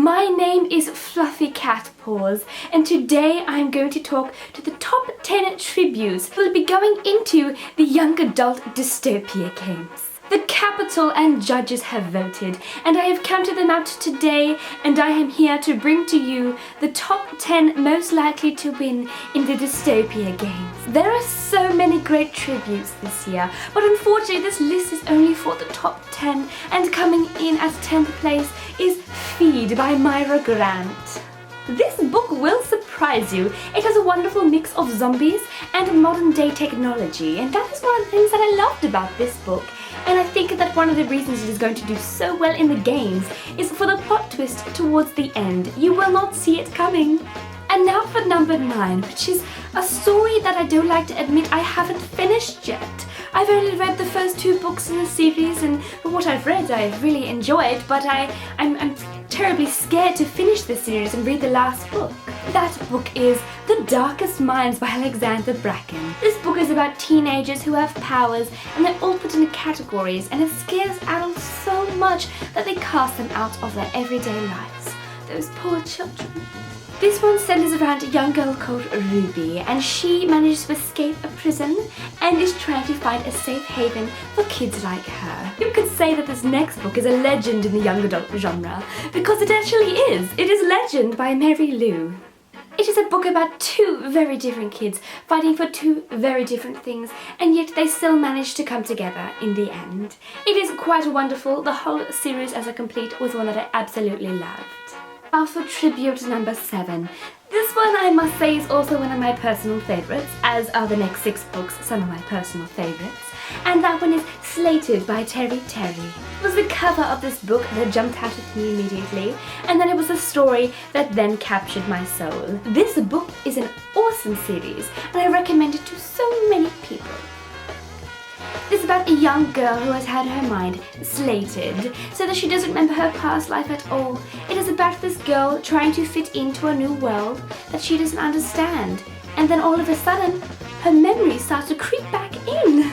My name is Fluffy Cat Paws, and today I'm going to talk to the top 10 tributes we'll be going into the young adult dystopia games. The capital and judges have voted, and I have counted them out today, and I am here to bring to you the top 10 most likely to win in the dystopia games. There are so many great tributes this year, but unfortunately this list is only for the top 10, and coming in at 10th place is Feed by Mira Grant. This book will surprise you. It has a wonderful mix of zombies and modern day technology, and that is one of the things that I loved about this book. And I think that one of the reasons it is going to do so well in the games is for the plot twist towards the end. You will not see it coming. And now for number 9, which is a story that I don't like to admit I haven't finished yet. I've only read the first 2 books in the series, and from what I've read I've really enjoyed, but I'm terribly scared to finish the series and read the last book. That book is The Darkest Minds by Alexandra Bracken. This book is about teenagers who have powers, and they're all put into categories, and it scares adults so much that they cast them out of their everyday lives. Those poor children. This one centers around a young girl called Ruby, and she manages to escape a prison and is trying to find a safe haven for kids like her. You could say that this next book is a legend in the young adult genre, because it actually is. It is Legend by Mary Lou. It is a book about 2 very different kids fighting for 2 very different things, and yet they still manage to come together in the end. It is quite wonderful. The whole series as a complete was one that I absolutely loved. Now for tribute number 7. This one I must say is also one of my personal favourites, as are the next 6 books some of my personal favourites. And that one is Slated by Teri. It was the cover of this book that jumped out at me immediately, and then it was the story that then captured my soul. This book is an awesome series, and I recommend it to so many people. It's about a young girl who has had her mind slated so that she doesn't remember her past life at all. It is about this girl trying to fit into a new world that she doesn't understand, and then all of a sudden her memories start to creep back in.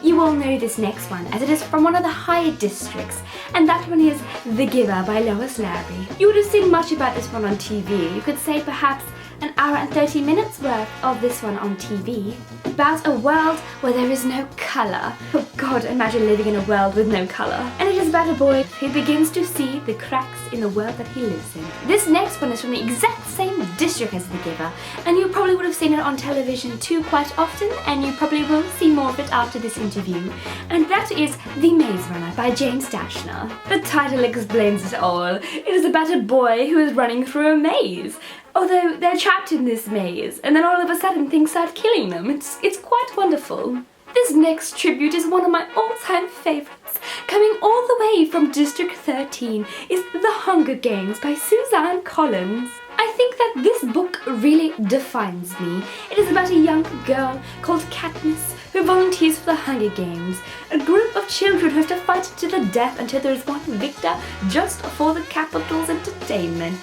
You all know this next one, as it is from one of the higher districts, and that one is The Giver by Lois, Lowry. You would have seen much about this one on TV. You could say perhaps an hour and 30 minutes worth of this one on TV. About a world where there is no colour. Oh God, imagine living in a world with no colour. And it is about a boy who begins to see the cracks in the world that he lives in. This next one is from the exact same district as The Giver, and you probably would have seen it on television too quite often, and you probably will see more of it after this interview. And that is The Maze Runner by Dashner. The title explains it all. It is about a boy who is running through a maze. Although they're trapped in this maze, and then all of a sudden things start killing them. It's quite wonderful. This next tribute is one of my all-time favourites. Coming all the way from District 13 is The Hunger Games by Suzanne. I think that this book really defines me. It is about a young girl called Katniss who volunteers for the Hunger Games, a group of children who have to fight to the death until there is one victor just for the capital's entertainment.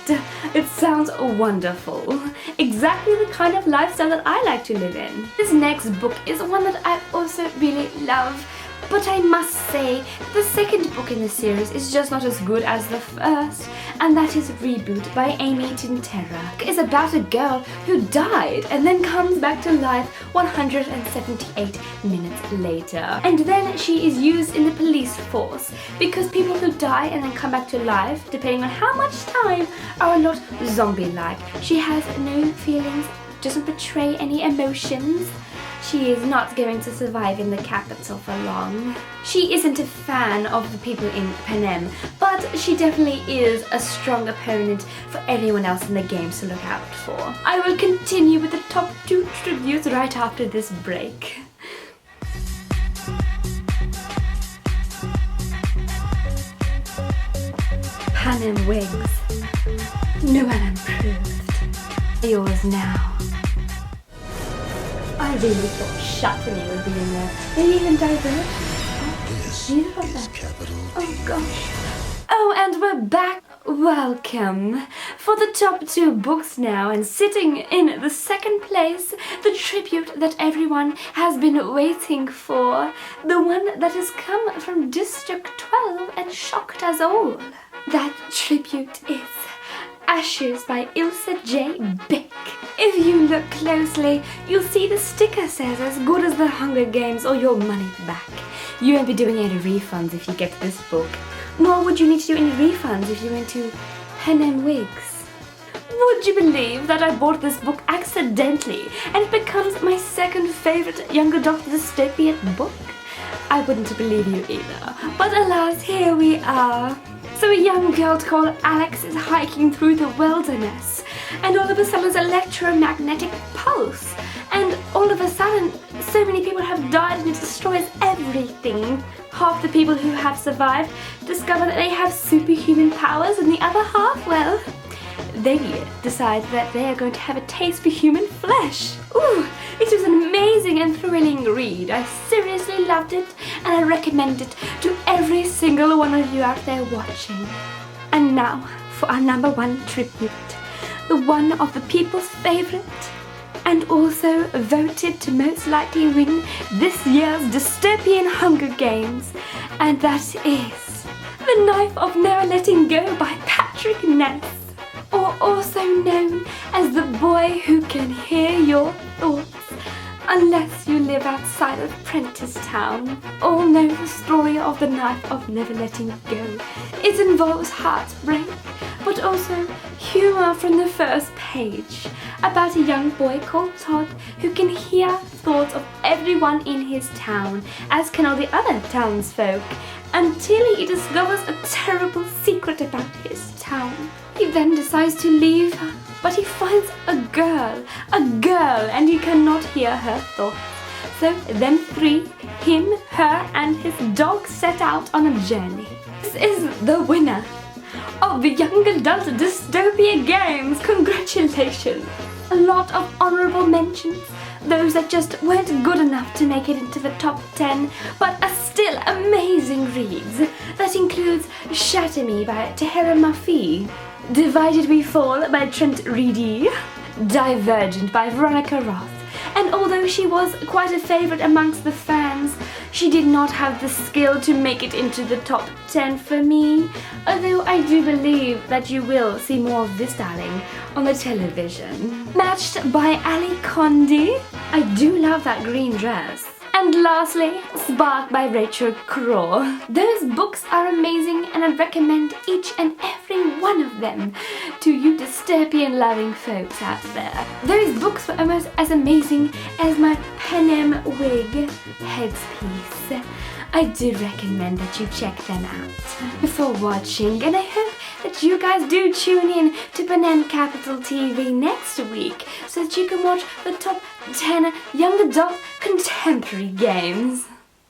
It sounds wonderful. Exactly the kind of lifestyle that I like to live in. This next book is one that I also really love, but I must say the second book in the series is just not as good as the first, and that is Reboot by Tintera. It is about a girl who died and then comes back to life 178 minutes later. And then she is used in the police force, because people who die and then come back to life, depending on how much time, are a lot zombie-like. She has no feelings, doesn't betray any emotions. She is not going to survive in the capital for long. She isn't a fan of the people in Panem, but she definitely is a strong opponent for anyone else in the games to look out for. I will continue with the top 2 tributes right after this break. Panem wigs. New and improved. Yours now. I really thought Chatigny would be in there. Maybe even Divergent. This is capital. Oh gosh. Oh, and we're back. Welcome. For the top 2 books now, and sitting in the second place, the tribute that everyone has been waiting for. The one that has come from District 12 and shocked us all. That tribute is Ashes by Ilsa J. Bick. If you look closely, you'll see the sticker says as good as the Hunger Games or your money back. You won't be doing any refunds if you get this book, nor would you need to do any refunds if you went to Pen & Wigs. Would you believe that I bought this book accidentally and it becomes my second favourite young adult dystopia book? I wouldn't believe you either, but alas, here we are. So a young girl called Alex is hiking through the wilderness, and all of a sudden there's electromagnetic pulse, and all of a sudden so many people have died and it destroys everything. Half the people who have survived discover that they have superhuman powers, and the other half, well, they decide that they are going to have a taste for human flesh. Ooh, it was an amazing and thrilling read. I seriously loved it, and I recommend it to every single one of you out there watching. And now for our number one tribute, the one of the people's favourite, and also voted to most likely win this year's dystopian Hunger Games, and that is The Knife of Never Letting Go by Patrick Ness, or also known as The Boy Who Can Hear Your Thoughts, unless you live outside of Prentice Town. All know the story of The Knife of Never Letting Go. It involves heartbreak, but also humour from the first page, about a young boy called Todd who can hear thoughts of everyone in his town, as can all the other townsfolk, until he discovers a terrible secret about his town. He then decides to leave her, but he finds a girl, and he cannot hear her thoughts. So them three, him, her, and his dog, set out on a journey. This is the winner of the Young Adult Dystopia Games. Congratulations! A lot of honourable mentions, those that just weren't good enough to make it into the top 10, but are still amazing reads. That includes Shatter Me by Tintera Murphy, Divided We Fall by Trent Reedy, Divergent by Veronica Roth, and although she was quite a favourite amongst the fans, she did not have the skill to make it into the top 10 for me, although I do believe that you will see more of this darling on the television. Matched by Ali Condi. I do love that green dress. And lastly, Spark by Rachel Crow. Those books are amazing, and I recommend each and every one of them to you dystopian loving folks out there. Those books were almost as amazing as my Pen & Wig headpiece. I do recommend that you check them out before watching, and I hope that you guys do tune in to Pen & Capital TV next week so that you can watch the top 10 young adult contemporary games.